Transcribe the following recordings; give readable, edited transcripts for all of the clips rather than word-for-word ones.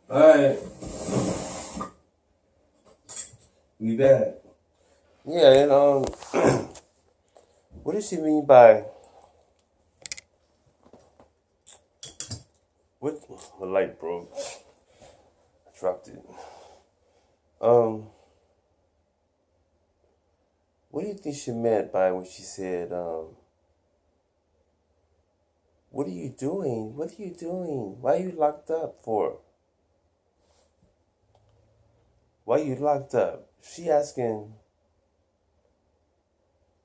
Alright, we back. Yeah, what does she mean by what? The light broke. I dropped it. Um, what do you think she meant by when she said, "What are you doing? What are you doing? Why are you locked up for? Why are you locked up?" She asking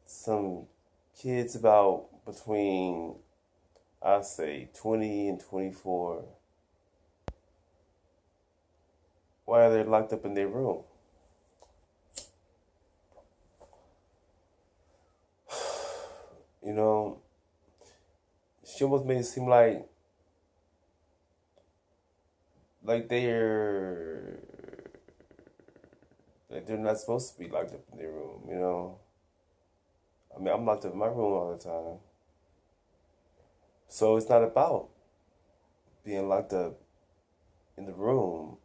some kids about between I say 20 and 24. Why are they locked up in their room? You know, she almost made it seem like they're not supposed to be locked up in their room. I mean, I'm locked up in my room all the time, so it's not about being locked up in the room.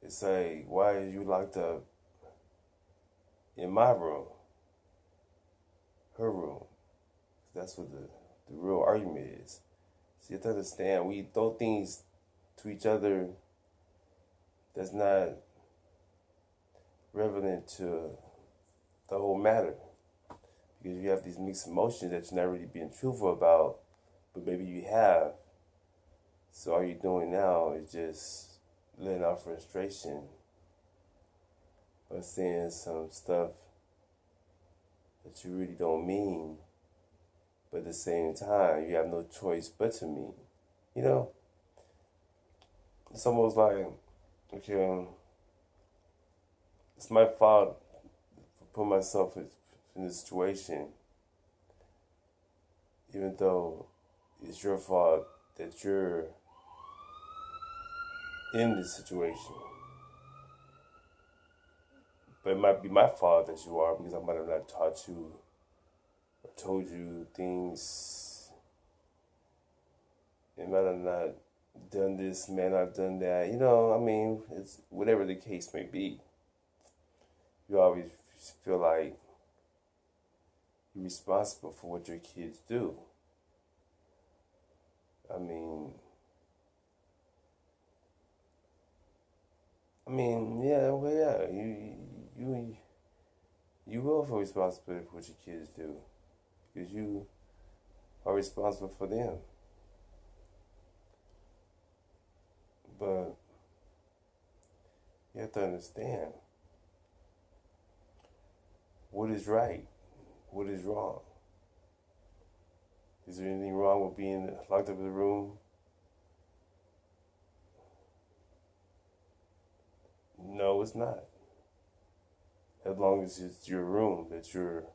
It's like, why are you locked up in my room, her room? That's what the real argument is. So you have to understand, we throw things to each other that's not relevant to the whole matter. Because you have these mixed emotions that you're not really being truthful about, but maybe you have. So all you're doing now is just letting out frustration or saying some stuff that you really don't mean, but at the same time, you have no choice but to mean. You know, it's almost like, okay, it's my fault for putting myself in this situation, even though it's your fault that you're in this situation. But it might be my fault that you are because I might have not taught you or told you things. It might have not done this, may not have done that. I mean, it's whatever the case may be. You always feel like you're responsible for what your kids do. I mean, yeah, well, yeah, you will feel responsibility for what your kids do because you are responsible for them. But you have to understand what is right, what is wrong. Is there anything wrong with being locked up in the room? No, it's not. As long as it's your room that you're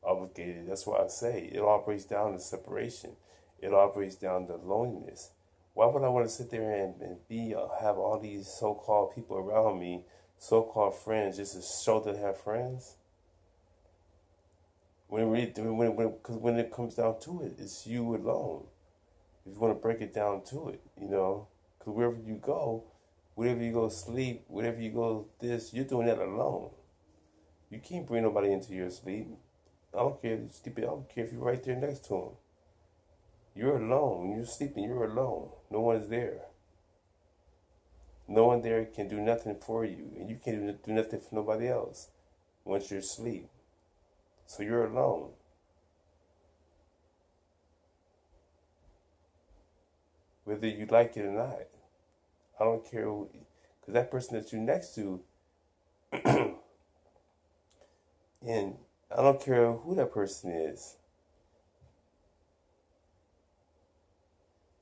obligated. That's why I say it all breaks down to separation. It all breaks down to loneliness. Why would I want to sit there and have all these so-called people around me, so-called friends, just to show that I have friends? Because when it comes down to it, it's you alone. If you want to break it down to it, because wherever you go, wherever you go sleep, wherever you go this, you're doing that alone. You can't bring nobody into your sleep. I don't care if you're sleeping. I don't care if you're right there next to them. You're alone. When you're sleeping, you're alone. No one's there. No one there can do nothing for you, and you can't do nothing for nobody else once you're asleep. So you're alone. Whether you like it or not. I don't care because that person that you're next to, and I don't care who that person is,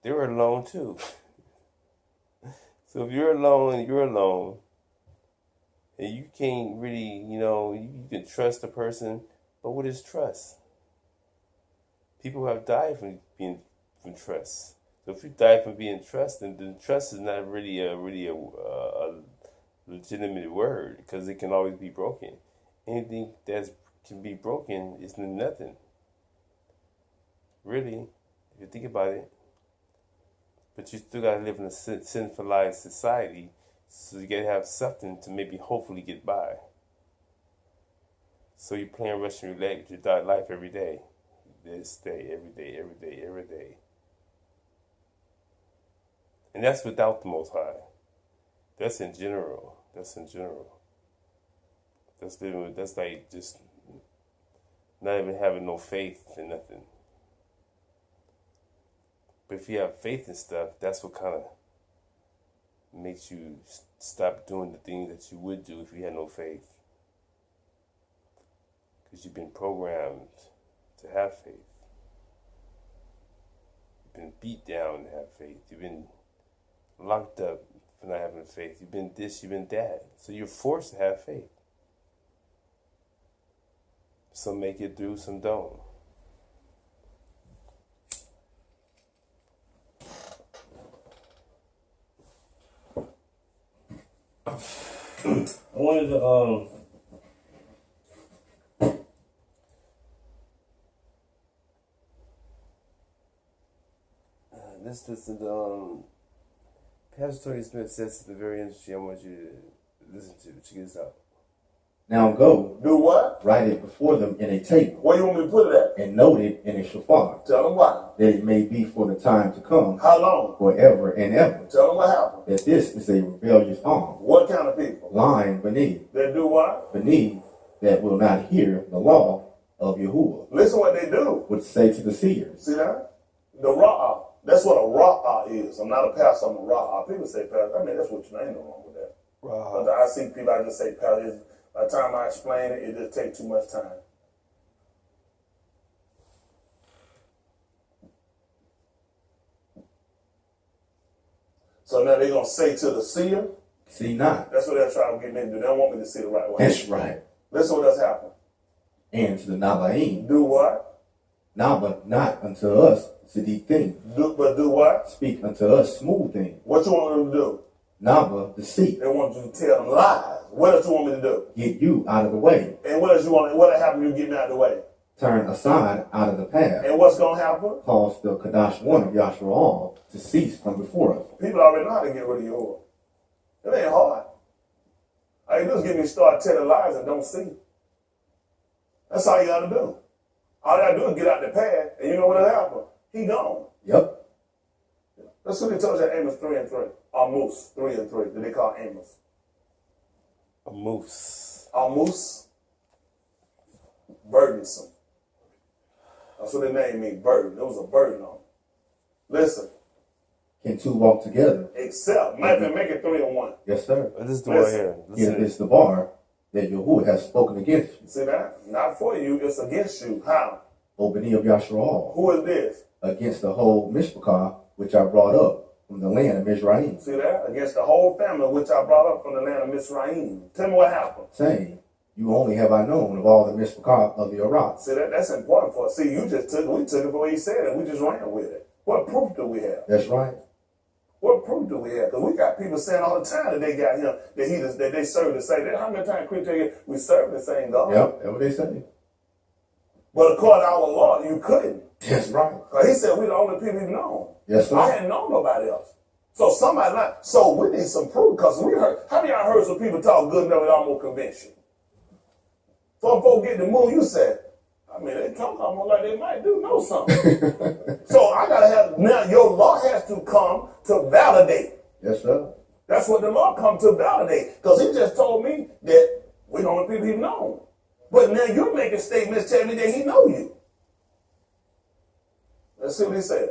they're alone too. So if you're alone, and you can't really, you can trust a person, but what is trust? People have died from trust. So if you die from being trusted, then trust is not really a legitimate word because it can always be broken. Anything that can be broken is nothing, really. If you think about it, But you still gotta live in a sinfulized society, so you gotta have something to maybe hopefully get by. So you're playing Russian roulette with your life every day. This day, every day, every day, every day. And that's without the Most High. That's in general. That's in general. That's living with, that's like just not even having no faith in nothing. But if you have faith in stuff, that's what kind of makes you stop doing the things that you would do if you had no faith. Because you've been programmed to have faith. You've been beat down to have faith. You've been locked up for not having faith. You've been this, you've been that. So you're forced to have faith. Some make it through, some don't. I wanted to Let's listen to Pastor Tony Smith says something very interesting. I want you to listen to it. Check this out. Now go, Do what? write it before them in a table, Where you want me to put it at? and note it in a shofar, Tell them why. that it may be for the time to come, How long? forever and ever, Tell them what happened. that this is a rebellious arm, What kind of people? lying beneath, They do what? that will not hear the law of Yahuwah, Listen what they do. would say to the seers. See that? The ra'ah. That's what a ra'ah is. I'm not a pastor, I'm a ra'ah. People say pastor. I mean, that's what you ain't no wrong with that. But I see people, I just say pastor. By the time I explain it, it just takes too much time. So now they're going to say to the seer, See not. that's what they're trying to get me to do. They don't want me to see the right way. That's right. Listen what does happen. And to the Nabaim, Do what? but not unto us Siddiq thing. But do what? Speak unto us smooth thing. What you want them to do? Naba, deceit. They want you to tell them lies. What else you want me to do? Get you out of the way. And what else you want? What happened? You get me out of the way. Turn aside out of the path. And what's gonna happen? Cause the Kadash one of Yasharal to cease from before us. People already know how to get rid of your. It ain't hard. All you do is get me start telling lies and don't see. That's all you gotta do. All you gotta do is get out the path, and you know what'll happen? He gone. Yep. That's what he told you at Amos 3:3. Amos 3:3. That they call Amos. A moose. Amos. Burdensome. That's what the name means, burden. There was a burden on him. Listen. Can two walk together? Except, might make it 3 and 1. Yes, sir. This is the one here. Here is the bar that Yahuwah has spoken against you. See that? Not for you, it's against you. How? Obani of Yasharal. Who is this? Against the whole Mishpachah, which I brought up from the land of Mizraim. See that? Against the whole family which I brought up from the land of Mizraim. Tell me what happened. Saying, you only have I known of all the Mishpachah of the Iraq. See that? That's important for us. See, you just took it. We took it for what he said and we just ran with it. What proof do we have? That's right. What proof do we have? Because we got people saying all the time that they got him, that they serve the same. How many times Christians we serve the same God? Yep, that's what they say. But according to our law, you couldn't. That's right. He said we the only people he's known. Yes, sir. I hadn't known nobody else. So somebody like, so we need some proof because we heard. How many of y'all heard some people talk good enough without more conviction? Some folks get the moon. You said, I mean, they talk almost like they might do know something. So I gotta have now. Your law has to come to validate. Yes, sir. That's what the law come to validate. Because he just told me that we the only people he's known. But now you're making statements telling me that he know you. Let's see what he said.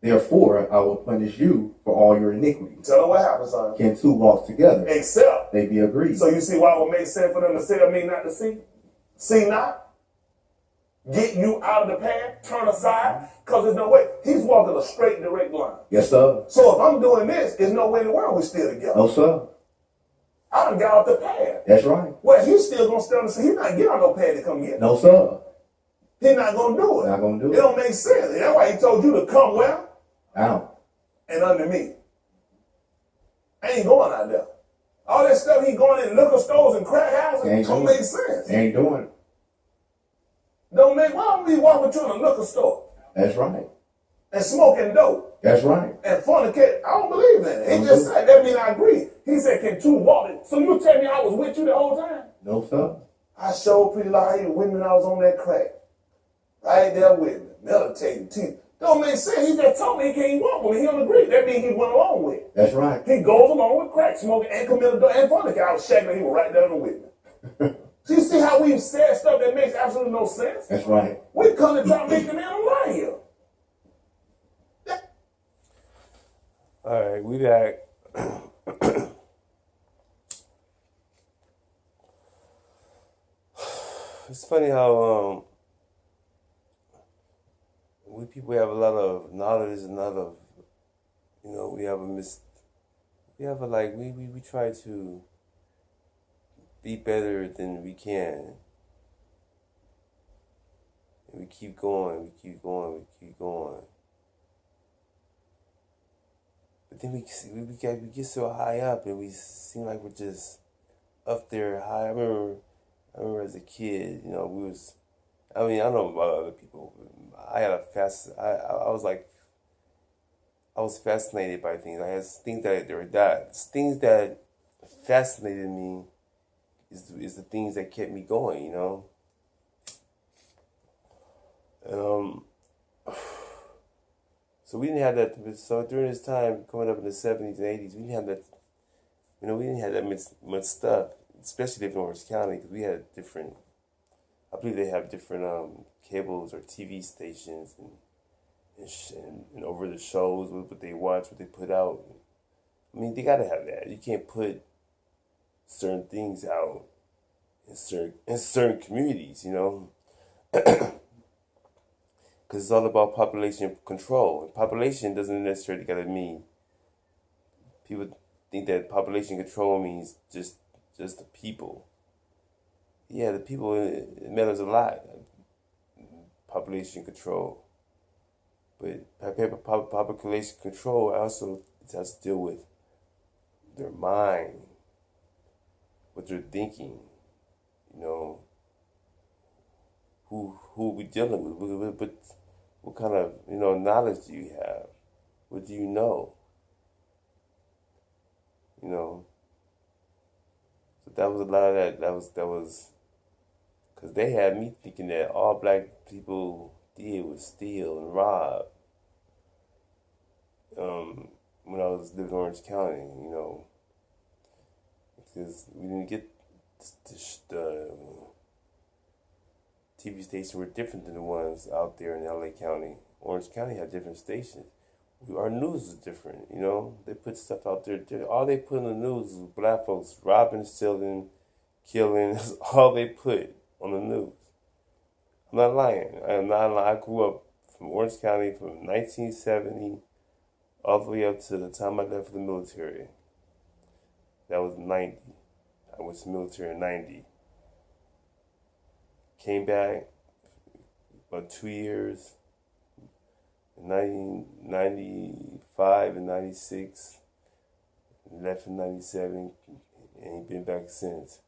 Therefore, I will punish you for all your iniquities. Tell them what happened, son. Can two walk together? Except. They be agreed. So you see why it would make sense for them to tell me not to see? See not? Get you out of the path, turn aside, because there's no way. He's walking a straight, direct line. Yes, sir. So if I'm doing this, there's no way in the world we're still together. No, sir. I done got off the path. That's right. Well, he's still going to stay on the side. He's not getting on no path to come get me. No, sir. He's not going to do it. Not gonna do It it. don't make sense. And that's why he told you to come where? Out. And under me. I ain't going out there. All that stuff he going in liquor stores and crack houses don't make sense. They ain't doing it. Don't make, why don't we walk with you in a liquor store? That's right. and smoking dope. That's right. And fornicate. I don't believe in it. He just said, that mean I agree. He said, can two walk it? So you tell me I was with you the whole time? No, sir. I showed pretty like women I was on that crack. Right there with me, meditating, teaching. Don't make sense. He just told me he can't walk with me. He don't agree. That means he went along with it. That's right. He goes along with crack smoking and committed and fornicate. I was shaking. He was right there with me. So you see how we've said stuff that makes absolutely no sense? That's right. We come to try to make the man a liar. All right, we back. It's funny how we people have a lot of knowledge and a lot of, we try to be better than we can. And we keep going. But then we get so high up and we seem like we're just up there high. I remember as a kid, I don't know about other people. But I was fascinated by things. I had things things that fascinated me is the things that kept me going, And so we didn't have that. So during this time, coming up in the 70s and 80s, we didn't have that. We didn't have that much stuff, especially living in Orange County, because we had different. I believe they have different cables or TV stations and over the shows, what they watch, what they put out. I mean, they gotta have that. You can't put certain things out in certain communities, because it's all about population control. And population doesn't necessarily gotta mean. People think that population control means just the people. Yeah, the people, it matters a lot. Population control. But population control also has to deal with their mind, what they're thinking, who we dealing with, what kind of, knowledge do you have? What do you know? So that was a lot of that. That was, because they had me thinking that all black people did was steal and rob. When I was living in Orange County, because we didn't get the TV stations were different than the ones out there in LA County. Orange County had different stations. Our news is different, They put stuff out there. All they put in the news is black folks robbing, stealing, killing. That's all they put on the news. I'm not lying. I'm not lying. I grew up from Orange County from 1970 all the way up to the time I left for the military. That was 90. I went to the military in 90. Came back about 2 years. In 1995 and 96. Left in 97. And ain't been back since.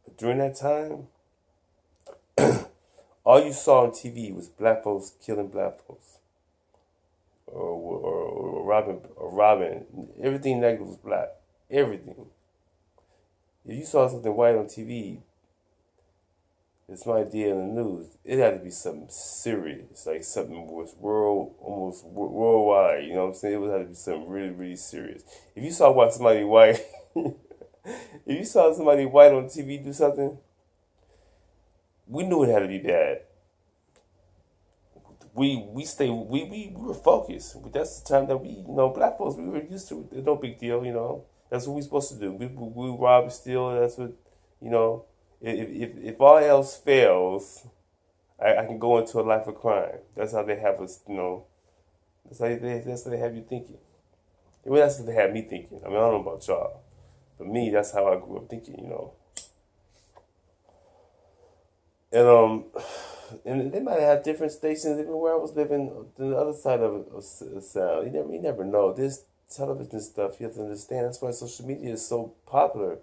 But during that time, all you saw on TV was black folks killing black folks. Or robbing. Everything negative was black. Everything. If you saw something white on TV, it's my idea in the news, it had to be something serious, like something was almost worldwide, you know what I'm saying? It would have to be something really, really serious. If you saw somebody white, if you saw somebody white on TV do something, we knew it had to be bad. We were focused. That's the time that black folks, we were used to it. It's no big deal, That's what we're supposed to do. We rob and steal. That's what, If all else fails, I can go into a life of crime. That's how they have us, That's how they have you thinking. Well, that's what they have me thinking. I mean, I don't know about y'all, but me, that's how I grew up thinking, And they might have different stations even where I was living on the other side of sound. You never know. This television stuff, you have to understand. That's why social media is so popular,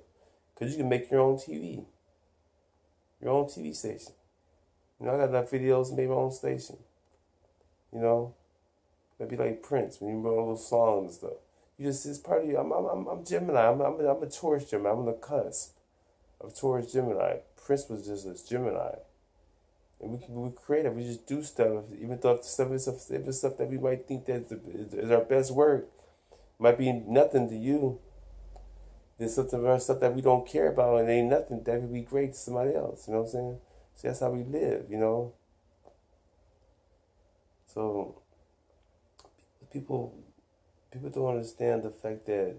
because you can make your own TV. Your own TV station. I got enough videos to make my own station. Might be like Prince when you wrote all those songs and stuff. You just it's part of you. I'm Gemini. I'm a Taurus Gemini. I'm on the cusp of Taurus Gemini. Prince was just a Gemini, and we're creative. We just do stuff, even though if it's stuff that we might think that is our best work, might be nothing to you. There's something about stuff that we don't care about, and ain't nothing that would be great to somebody else. You know what I'm saying? So that's how we live. You know. So people don't understand the fact that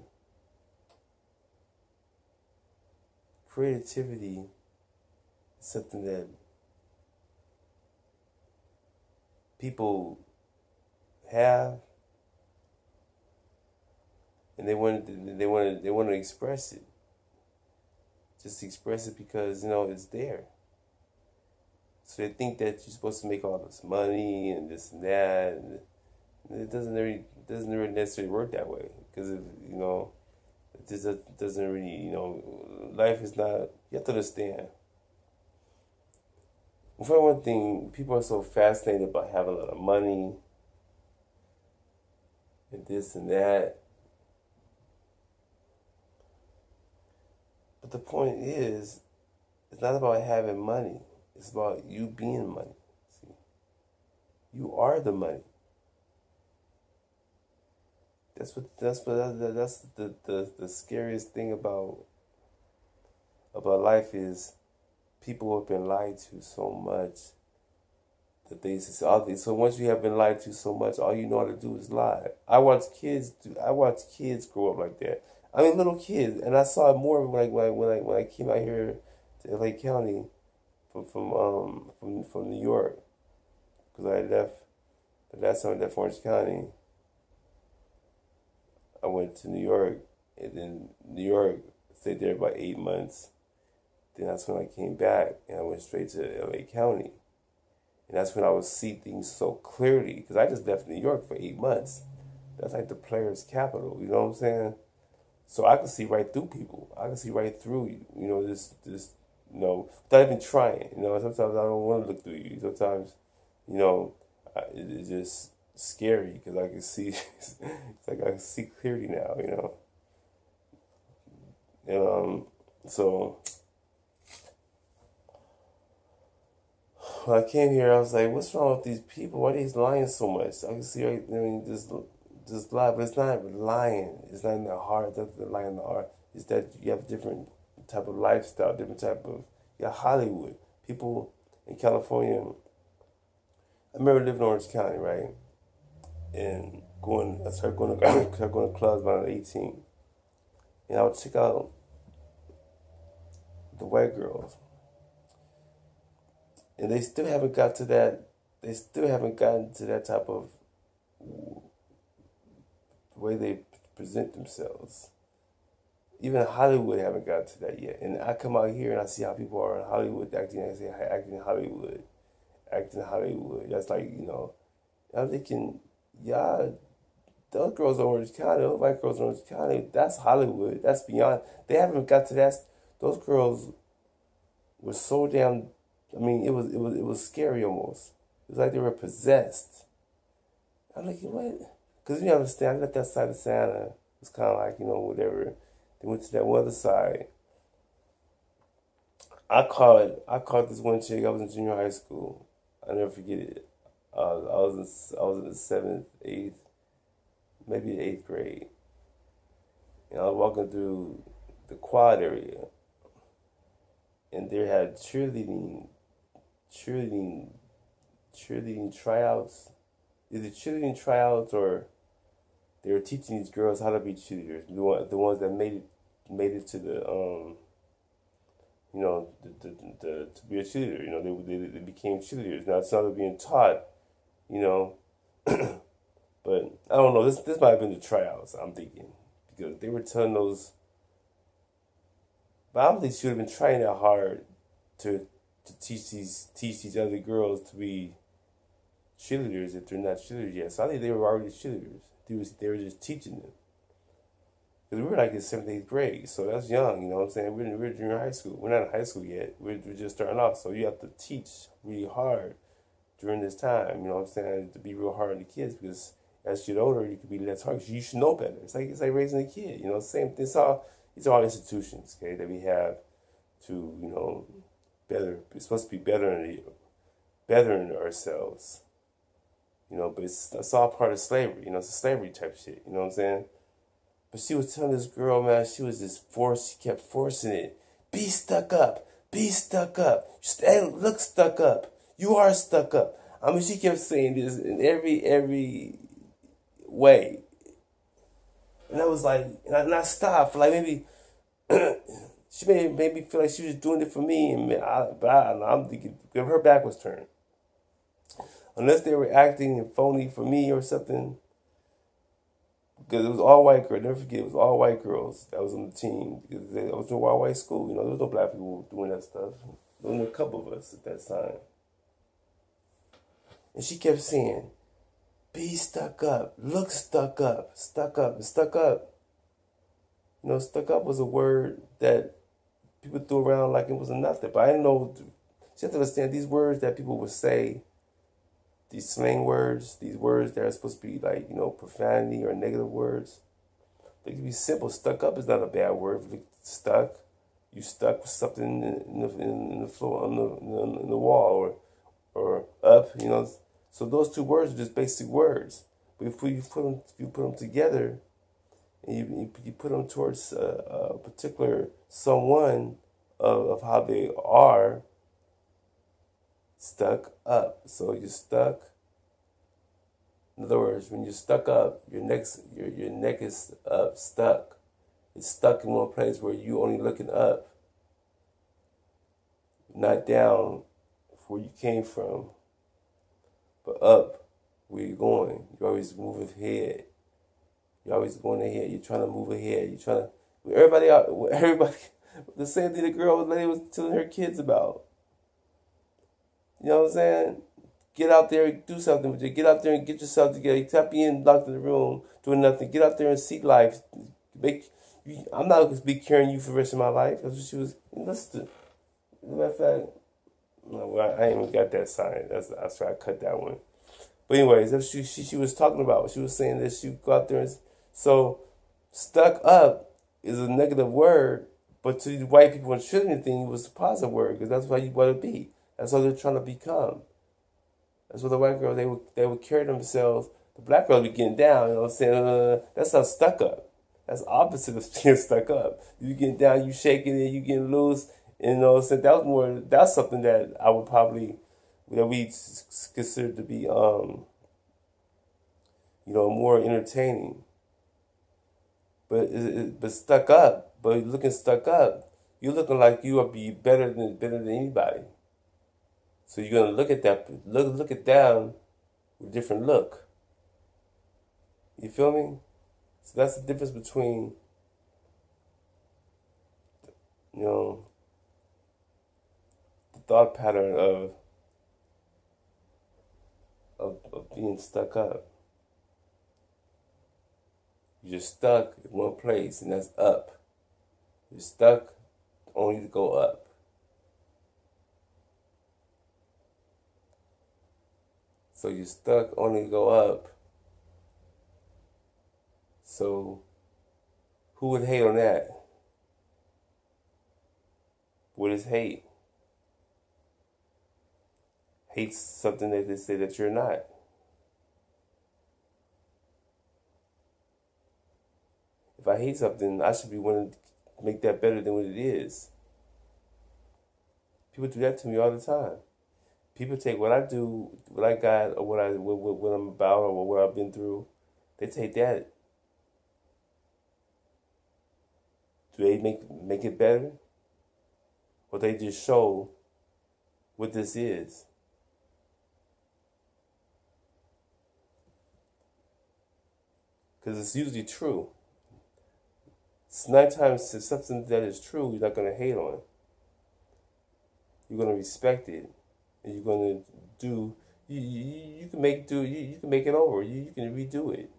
creativity is something that people have, and they want to express it. Just express it because it's there. So they think that you're supposed to make all this money and this and that, and it doesn't really necessarily work that way. Because it just doesn't really life is not. You have to understand. For one thing, people are so fascinated about having a lot of money and this and that. But the point is, it's not about having money. It's about you being money. See, you are the money. That's the scariest thing about life is people have been lied to so much that they say, so once you have been lied to so much, all you know how to do is lie. I watch kids grow up like that. I mean, little kids, and I saw it more when I came out here to LA County from New York, because I left the last time I left Orange County. I went to New York, and then New York, stayed there about 8 months. Then that's when I came back, and I went straight to LA County. And that's when I would see things so clearly, because I just left New York for 8 months. That's like the player's capital, you know what I'm saying? So I could see right through people. I could see right through you, this without even trying. Sometimes I don't want to look through you. Sometimes, it's just scary because I can see, it's like I can see clearly now, And so when I came here, I was like, what's wrong with these people? Why are they lying so much? I can see, just lie, but it's not lying. It's not in the heart. It's not the lie in the heart. It's that you have different type of lifestyle, different type of, Hollywood. People in California, I remember living in Orange County, right? And I started going to clubs when I was 18. And I would check out the white girls. And they still haven't got to that. They still haven't gotten to that type of way they present themselves. Even Hollywood haven't got to that yet. And I come out here and I see how people are in Hollywood acting Hollywood. That's like, I'm thinking, those girls in Orange County, those white girls in Orange County, that's Hollywood. That's beyond. They haven't got to that. Those girls were so damn. I mean, it was scary almost. It was like they were possessed. I'm like, what? Because you understand, I left that side of Santa. It's kind of like, whatever. They went to that other side. I caught this one chick. I was in junior high school. I'll never forget it. I was in the 7th, 8th, maybe the 8th grade. And I was walking through the quad area. And they had cheerleading tryouts. Either cheerleading tryouts or they were teaching these girls how to be cheerleaders. The ones that made it to the to be a cheerleader. They became cheerleaders. Now it's not being taught, but I don't know. This might have been the tryouts. I'm thinking because they were telling those. But I don't think she would have been trying that hard to teach these other girls to be cheerleaders if they're not cheerleaders yet. So I think they were already cheerleaders. They were just teaching them. Because we were like in 7th, 8th grade, so that's young, you know what I'm saying? We're in junior high school. We're not in high school yet. We're just starting off, so you have to teach really hard during this time, you know what I'm saying, to be real hard on the kids because As you get older, you could be less hard. You should know better. It's like raising a kid. Same thing. These are all institutions, okay, that we have to better. It's supposed to be bettering ourselves. But it's all part of slavery. It's a slavery type shit. You know what I'm saying? But she was telling this girl, man, she was just she kept forcing it. Be stuck up. Be stuck up. Look stuck up. You are stuck up. I mean, she kept saying this in every way. And I was like, and I stopped for like maybe, she made me feel like she was doing it for me. But I don't know, I'm thinking, her back was turned. Unless they were acting phony for me or something. Because it was all white girls. Never forget, it was all white girls that was on the team. Because it was a all white school. There was no black people doing that stuff. There was only a couple of us at that time. And she kept saying, be stuck up. Look stuck up. Stuck up. And stuck up. Stuck up was a word that people threw around like it was nothing. But I didn't know. You have to understand these words that people would say, these slang words, these words that are supposed to be like, profanity or negative words. They can be simple. Stuck up is not a bad word. Stuck. You stuck with something in the floor, in the wall, or up, So those two words are just basic words. But if you put them together, and you put them towards a particular someone of how they are, stuck up. So you're stuck. In other words, when you're stuck up, your neck is up, stuck. It's stuck in one place where you only looking up, not down where you came from, but up where you're going. You're always moving ahead. You're always going ahead. You're trying to move ahead. You're trying to. Everybody. The same thing the lady was telling her kids about. You know what I'm saying? Get out there and do something with you. Get out there and get yourself together. Stop being locked in the room doing nothing. Get out there and seek life. I'm not going to be carrying you for the rest of my life. That's what she was. Listen. As a matter of fact, no, I ain't even got that sign. That's why I cut that one. But anyways, that's what she was talking about. She was saying that she would go out there and so stuck up is a negative word, but to the white people and shouldn't thing it was a positive word because that's what you want to be. That's what they're trying to become. That's what the white girls they would carry themselves. The black girls be getting down. You know what I'm saying? That's not stuck up. That's opposite of being stuck up. You getting down, you shaking it, you getting loose. And, so that's something that I would probably, that we consider to be, more entertaining. But stuck up, but looking stuck up, you're looking like you will be better than anybody. So you're gonna look at that, look at them with a different look. You feel me? So that's the difference between, the thought pattern of being stuck up. You're stuck in one place, and that's up. You're stuck only to go up. So you're stuck only to go up. So who would hate on that? What is hate? Hate's something that they say that you're not. If I hate something, I should be wanting to make that better than what it is. People do that to me all the time. People take what I do, what I got, or what I'm about, or what I've been through. They take that. Do they make it better? Or they just show what this is? Because it's usually true. It's 9 times to something that is true, you're not going to hate on. You're going to respect it. And you're going to do, you can make it over. You can redo it.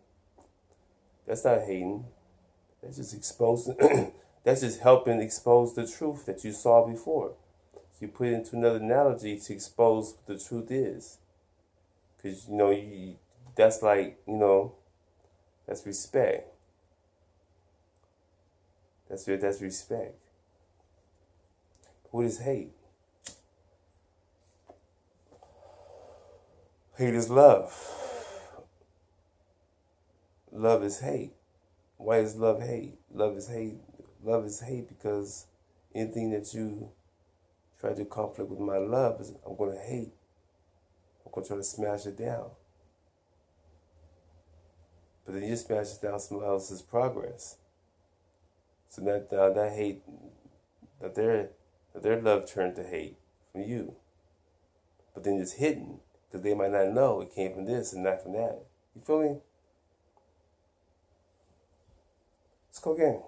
That's not hating. That's just exposing, that's just helping expose the truth that you saw before. So you put it into another analogy to expose what the truth is. Because, that's like, you know, that's respect. That's respect. What is hate? Hate is love. Love is hate. Why is love hate? Love is hate. Love is hate because anything that you try to conflict with my love, I'm going to hate. I'm going to try to smash it down. But then you smash it down someone else's progress. So that hate, that their love turned to hate from you. But then it's hidden because they might not know it came from this and not from that. You feel me? Let's go again.